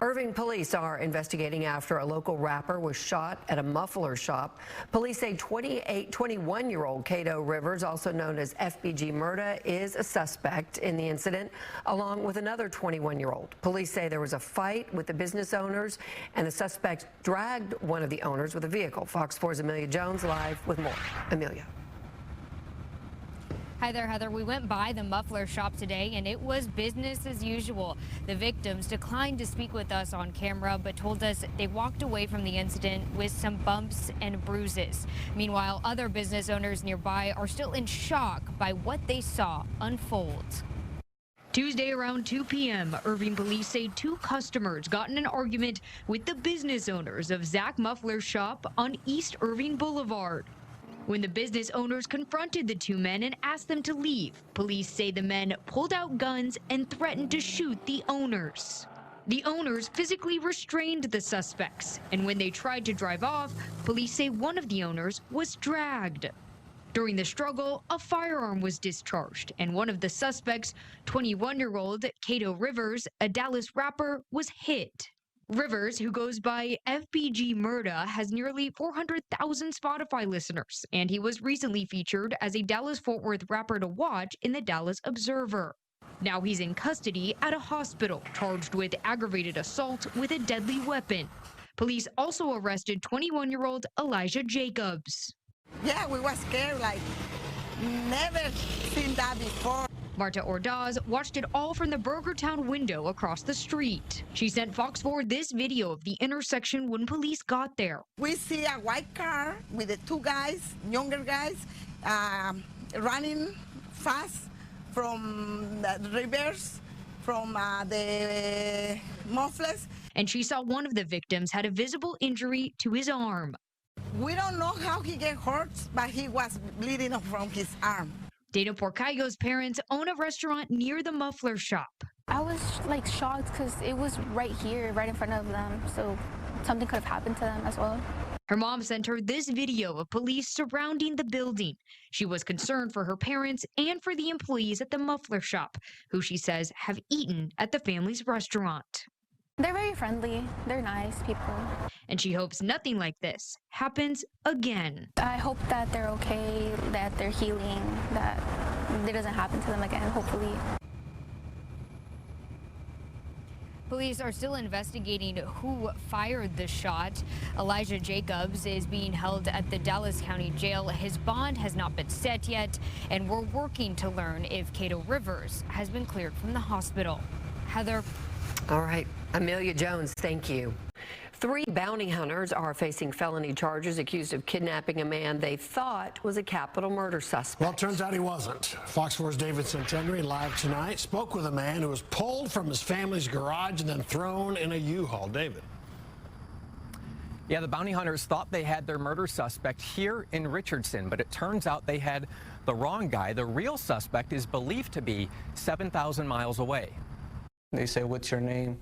Irving police are investigating after a local rapper was shot at a muffler shop. Police say 21-year-old Cato Rivers, also known as FBG Murda, is a suspect in the incident, along with another 21-year-old. Police say there was a fight with the business owners, and the suspect dragged one of the owners with a vehicle. Fox 4's Amelia Jones live with more. Amelia. Hi there, Heather. We went by the muffler shop today, and it was business as usual. The victims declined to speak with us on camera, but told us they walked away from the incident with some bumps and bruises. Meanwhile, other business owners nearby are still in shock by what they saw unfold. Tuesday around 2 p.m., Irving police say two customers got in an argument with the business owners of Zach Muffler's shop on East Irving Boulevard. When the business owners confronted the two men and asked them to leave, police say the men pulled out guns and threatened to shoot the owners. The owners physically restrained the suspects, and when they tried to drive off, police say one of the owners was dragged. During the struggle, a firearm was discharged, and one of the suspects, 21-year-old Cato Rivers, a Dallas rapper, was hit. Rivers, who goes by FBG Murda, has nearly 400,000 Spotify listeners, and he was recently featured as a Dallas-Fort Worth rapper to watch in the Dallas Observer. Now he's in custody at a hospital, charged with aggravated assault with a deadly weapon. Police also arrested 21-year-old Elijah Jacobs. Yeah, we were scared, like, never seen that before. Marta Ordaz watched it all from the Burgertown window across the street. She sent Fox 4 this video of the intersection when police got there. We see a white car with the two guys, younger guys, running fast from the reverse, from the mufflers. And she saw one of the victims had a visible injury to his arm. We don't know how he got hurt, but he was bleeding from his arm. Dana Porcayo's parents own a restaurant near the muffler shop. I was like shocked because it was right here, right in front of them. So something could have happened to them as well. Her mom sent her this video of police surrounding the building. She was concerned for her parents and for the employees at the muffler shop, who she says have eaten at the family's restaurant. They're very friendly. They're nice people. And she hopes nothing like this happens again. I hope that they're okay, that they're healing, that it doesn't happen to them again, hopefully. Police are still investigating who fired the shot. Elijah Jacobs is being held at the Dallas County Jail. His bond has not been set yet, and we're working to learn if Cato Rivers has been cleared from the hospital. Heather. All right. Amelia Jones, thank you. 3 bounty hunters are facing felony charges accused of kidnapping a man they thought was a capital murder suspect. Well, it turns out he wasn't. Fox 4's David Centenary, live tonight, spoke with a man who was pulled from his family's garage and then thrown in a U-Haul. David. Yeah, the bounty hunters thought they had their murder suspect here in Richardson, but it turns out they had the wrong guy. The real suspect is believed to be 7,000 miles away. They said, "What's your name?"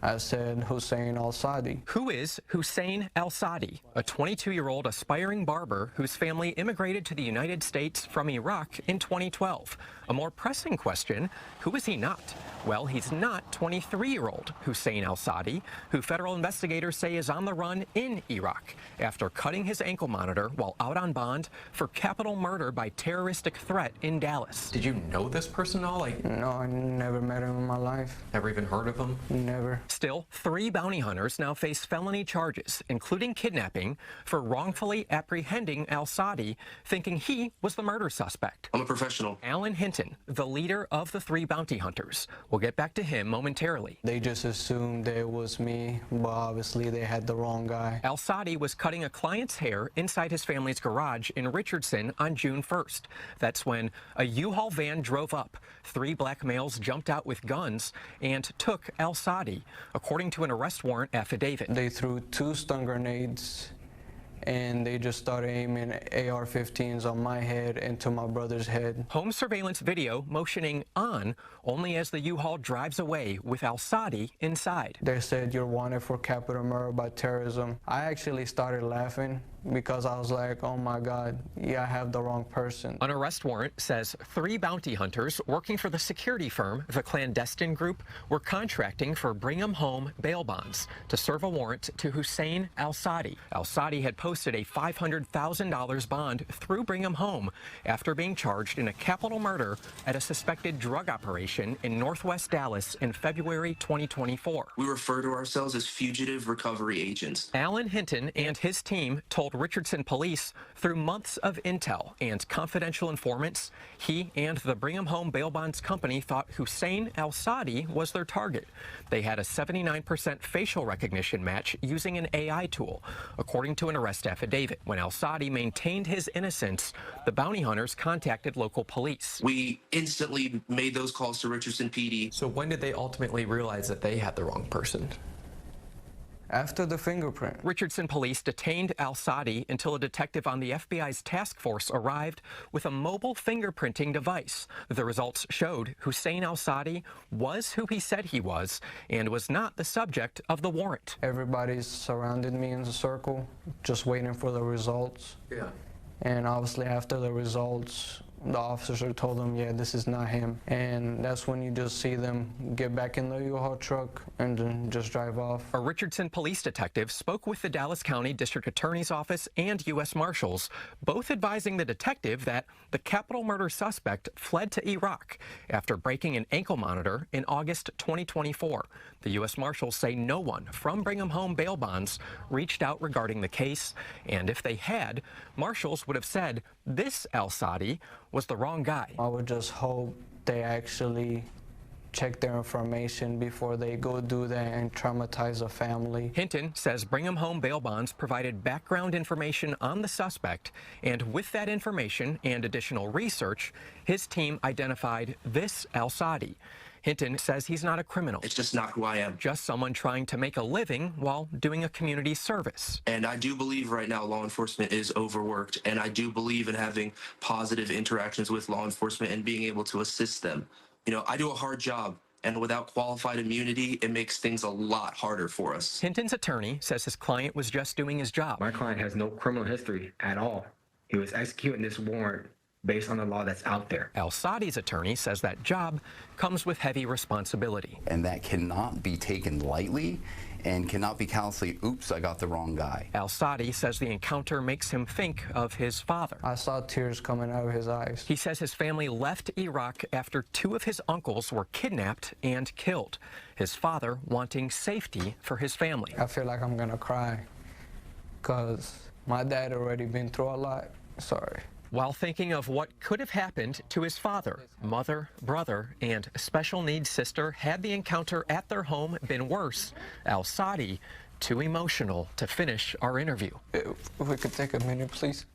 I said, Hussein Al-Sadi. Who is Hussein Al-Sadi? A 22-year-old aspiring barber whose family immigrated to the United States from Iraq in 2012. A more pressing question, who is he not? Well, he's not 23-year-old Hussein Al-Sadi, who federal investigators say is on the run in Iraq after cutting his ankle monitor while out on bond for capital murder by terroristic threat in Dallas. Did you know this person at all? No, I never met him in my life. Never even heard of him? Never. Still, 3 bounty hunters now face felony charges, including kidnapping, for wrongfully apprehending Al-Sadi, thinking he was the murder suspect. I'm a professional. Alan Hinton, the leader of the 3 bounty hunters. We'll get back to him momentarily. They just assumed that it was me, but obviously they had the wrong guy. Al-Sadi was cutting a client's hair inside his family's garage in Richardson on June 1st. That's when a U-Haul van drove up. 3 black males jumped out with guns and took Al-Sadi, according to an arrest warrant affidavit. They threw 2 stun grenades and they just started aiming AR-15s on my head and to my brother's head. Home surveillance video motioning on only as the U-Haul drives away with Al-Sadi inside. They said you're wanted for capital murder by terrorism. I actually started laughing because I was like, oh my God, yeah, I have the wrong person. An arrest warrant says 3 bounty hunters working for the security firm, the Clandestine Group, were contracting for Brigham Home bail bonds to serve a warrant to Hussein Al-Sadi. Al-Sadi had posted a $500,000 bond through Brigham Home after being charged in a capital murder at a suspected drug operation in Northwest Dallas in February 2024. We refer to ourselves as fugitive recovery agents. Alan Hinton and his team told Richardson police through months of intel and confidential informants, he and the Brigham Home bail bonds company thought Hussein Al-Sadi was their target. They had a 79% facial recognition match using an AI tool, according to an arrest affidavit. When Al-Sadi maintained his innocence, the bounty hunters contacted local police. We instantly made those calls to Richardson PD. So when did they ultimately realize that they had the wrong person? After the fingerprint. Richardson police detained Al-Sadi until a detective on the FBI's task force arrived with a mobile fingerprinting device. The results showed Hussein Al-Sadi was who he said he was and was not the subject of the warrant. Everybody surrounded me in a circle, just waiting for the results. Yeah. And obviously after the results, the officer told them, yeah, this is not him. And that's when you just see them get back in the U-Haul truck and then just drive off. A Richardson police detective spoke with the Dallas County District Attorney's Office and U.S. Marshals, both advising the detective that the capital murder suspect fled to Iraq after breaking an ankle monitor in August 2024. The U.S. Marshals say no one from Brigham Home bail bonds reached out regarding the case, and if they had, Marshals would have said this Al-Sadi was the wrong guy. I would just hope they actually check their information before they go do that and traumatize a family. Hinton says Brigham Home bail bonds provided background information on the suspect, and with that information and additional research, his team identified this Al-Sadi. Hinton says he's not a criminal. It's just not who I am. Just someone trying to make a living while doing a community service. And I do believe right now law enforcement is overworked, and I do believe in having positive interactions with law enforcement and being able to assist them. You know, I do a hard job, and without qualified immunity, it makes things a lot harder for us. Hinton's attorney says his client was just doing his job. My client has no criminal history at all. He was executing this warrant based on the law that's out there. Al-Sadi's attorney says that job comes with heavy responsibility. And that cannot be taken lightly and cannot be callously, oops, I got the wrong guy. Al-Sadi says the encounter makes him think of his father. I saw tears coming out of his eyes. He says his family left Iraq after 2 of his uncles were kidnapped and killed, his father wanting safety for his family. I feel like I'm gonna cry because my dad already been through a lot. Sorry. While thinking of what could have happened to his father, mother, brother, and special needs sister had the encounter at their home been worse, Al-Sadi too emotional to finish our interview. If we could take a minute, please.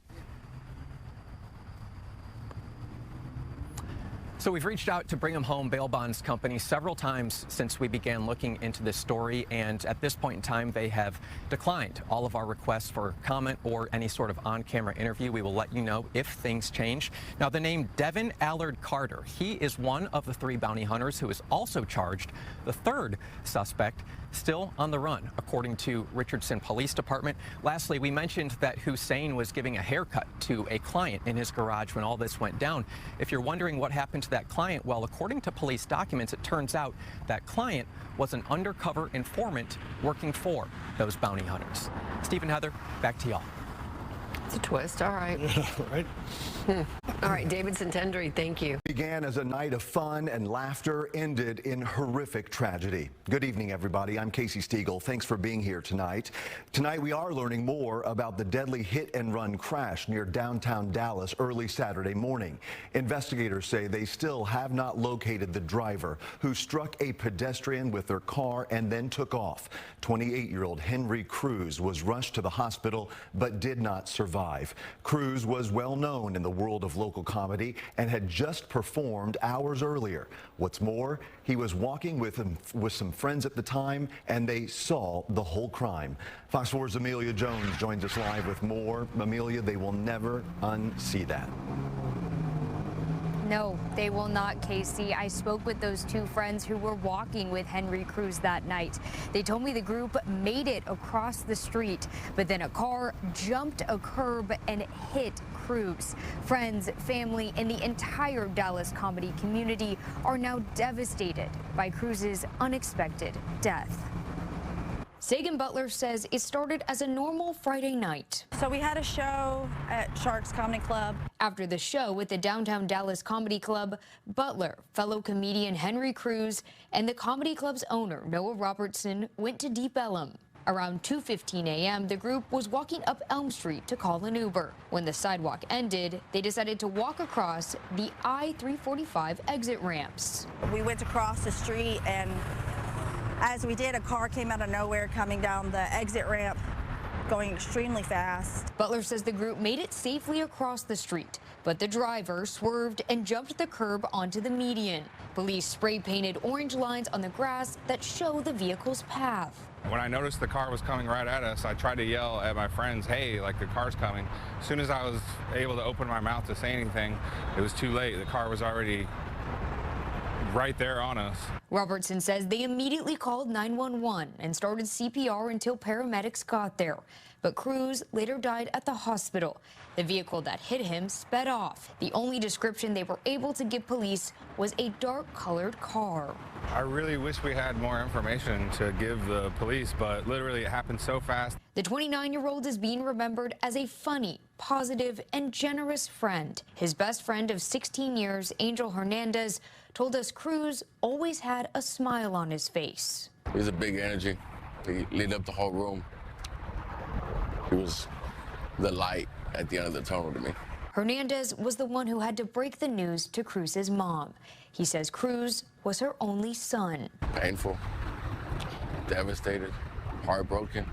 So we've reached out to Brigham Home Bail Bonds Company several times since we began looking into this story, and at this point in time, they have declined all of our requests for comment or any sort of on-camera interview. We will let you know if things change. Now, the name Devin Allard Carter, he is one of the 3 bounty hunters who is also charged. The 3rd suspect still on the run, according to Richardson Police Department. Lastly, we mentioned that Hussein was giving a haircut to a client in his garage when all this went down. If you're wondering what happened to that client, well, according to police documents, it turns out that client was an undercover informant working for those bounty hunters. Steve and Heather, back to y'all. It's a twist. All right. Right? All right, David Centendry, thank you. Began as a night of fun and laughter, ended in horrific tragedy. Good evening, everybody. I'm Casey Stiegel. Thanks for being here tonight. Tonight, we are learning more about the deadly hit-and-run crash near downtown Dallas early Saturday morning. Investigators say they still have not located the driver who struck a pedestrian with their car and then took off. 28-year-old Henry Cruz was rushed to the hospital but did not survive. Cruz was well known in the world of local local comedy and had just performed hours earlier. What's more, he was walking with some friends at the time, and they saw the whole crime. Fox 4's Amelia Jones joins us live with more. Amelia, they will never unsee that. No, they will not, Casey. I spoke with those two friends who were walking with Henry Cruz that night. They told me the group made it across the street, but then a car jumped a curb and hit Cruz. Friends, family, and the entire Dallas comedy community are now devastated by Cruz's unexpected death. Sagan Butler says it started as a normal Friday night. So we had a show at Sharks Comedy Club. After the show at the downtown Dallas Comedy Club, Butler, fellow comedian Henry Cruz, and the comedy club's owner, Noah Robertson, went to Deep Ellum. Around 2:15 a.m., the group was walking up Elm Street to call an Uber. When the sidewalk ended, they decided to walk across the I-345 exit ramps. We went to cross the street, and as we did, a car came out of nowhere coming down the exit ramp, going extremely fast. Butler says the group made it safely across the street, but the driver swerved and jumped the curb onto the median. Police spray painted orange lines on the grass that show the vehicle's path. When I noticed the car was coming right at us, I tried to yell at my friends, hey, like the car's coming. As soon as I was able to open my mouth to say anything, it was too late. The car was already right there on us. Robertson says they immediately called 911 and started CPR until paramedics got there. But Cruz later died at the hospital. The vehicle that hit him sped off. The only description they were able to give police was a dark-colored car. I really wish we had more information to give the police, but literally it happened so fast. The 29-year-old is being remembered as a funny, positive, and generous friend. His best friend of 16 years, Angel Hernandez, told us Cruz always had a smile on his face. He was a big energy. He lit up the whole room. He was the light at the end of the tunnel to me. Hernandez was the one who had to break the news to Cruz's mom. He says Cruz was her only son. Painful, devastated, heartbroken.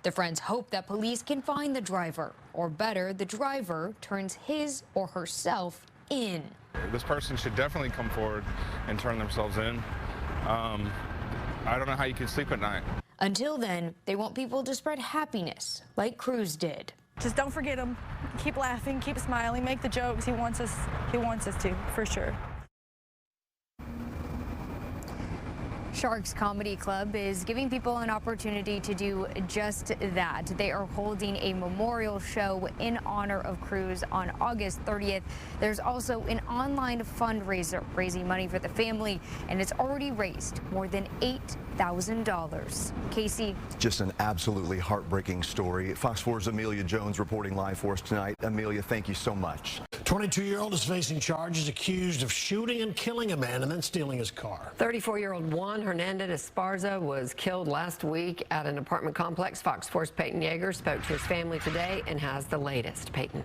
The friends hope that police can find the driver, or better, the driver turns his or herself in. This person should definitely come forward and turn themselves in. I don't know how you can sleep at night. Until then, they want people to spread happiness like Cruz did. Just don't forget him. Keep laughing, keep smiling, make the jokes. He wants us to, for sure. Sharks Comedy Club is giving people an opportunity to do just that. They are holding a memorial show in honor of Cruz on August 30th. There's also an online fundraiser raising money for the family, and it's already raised more than $8,000. Casey. Just an absolutely heartbreaking story. Fox 4's Amelia Jones reporting live for us tonight. Amelia, thank you so much. 22-year-old is facing charges accused of shooting and killing a man and then stealing his car. 34-year-old Juan Hernandez Esparza was killed last week at an apartment complex. Fox 4's Peyton Yeager spoke to his family today and has the latest. Peyton.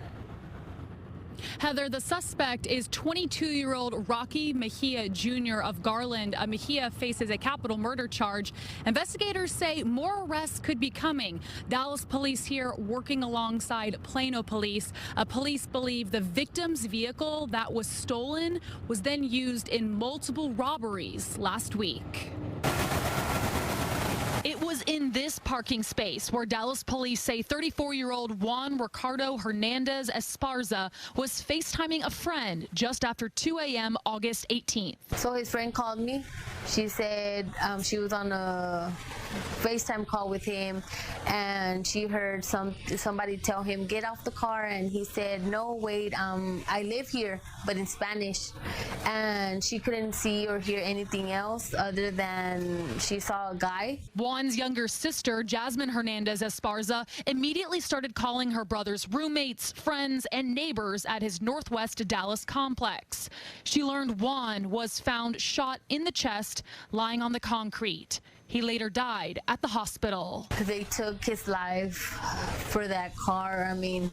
Heather, the suspect is 22-year-old Rocky Mejia Jr. of Garland. Mejia faces a capital murder charge. Investigators say more arrests could be coming. Dallas police here working alongside Plano police. Police believe the victim's vehicle that was stolen was then used in multiple robberies last week. It was in this parking space where Dallas police say 34-year-old Juan Ricardo Hernandez Esparza was FaceTiming a friend just after 2 a.m. August 18th. So his friend called me. She said she was on a FaceTime call with him, and she heard somebody tell him, get off the car, and he said, no, wait, I live here, but in Spanish. And she couldn't see or hear anything else other than she saw a guy. Juan's younger sister, Jasmine Hernandez Esparza, immediately started calling her brother's roommates, friends, and neighbors at his Northwest Dallas complex. She learned Juan was found shot in the chest, lying on the concrete. He later died at the hospital. They took his life for that car. I mean,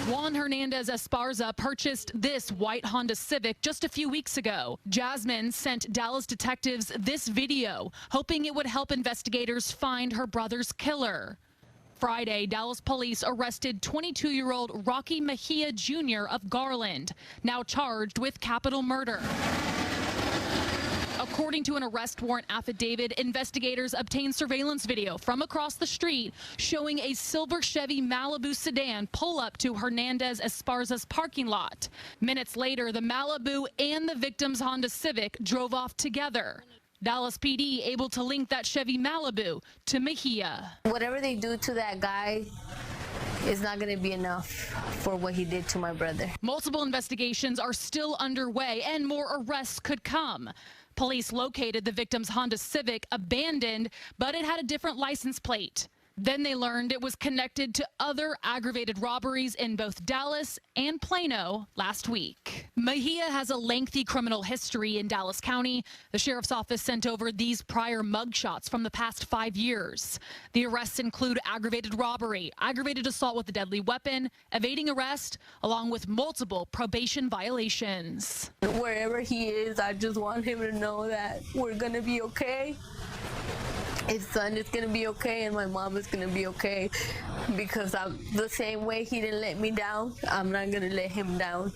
Juan Hernandez Esparza purchased this white Honda Civic just a few weeks ago. Jasmine sent Dallas detectives this video, hoping it would help investigators find her brother's killer. Friday, Dallas police arrested 22-year-old Rocky Mejia Jr. of Garland, now charged with capital murder. According to an arrest warrant affidavit, investigators obtained surveillance video from across the street showing a silver Chevy Malibu sedan pull up to Hernandez Esparza's parking lot. Minutes later, the Malibu and the victim's Honda Civic drove off together. Dallas PD able to link that Chevy Malibu to Mejia. Whatever they do to that guy is not going to be enough for what he did to my brother. Multiple investigations are still underway and more arrests could come. Police located the victim's Honda Civic abandoned, but it had a different license plate. Then they learned it was connected to other aggravated robberies in both Dallas and Plano last week. Mejia has a lengthy criminal history in Dallas County. The sheriff's office sent over these prior mugshots from the past 5 years. The arrests include aggravated robbery, aggravated assault with a deadly weapon, evading arrest, along with multiple probation violations. Wherever he is, I just want him to know that we're going to be okay. His son is going to be okay, and my mom is going to be okay, because I'm the same way he didn't let me down. I'm not going to let him down.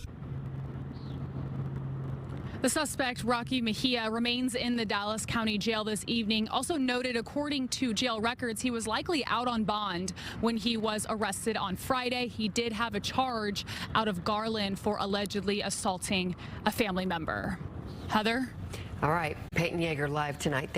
The suspect, Rocky Mejia, remains in the Dallas County Jail this evening. Also noted, according to jail records, he was likely out on bond when he was arrested on Friday. He did have a charge out of Garland for allegedly assaulting a family member. Heather? All right, Peyton Yeager live tonight.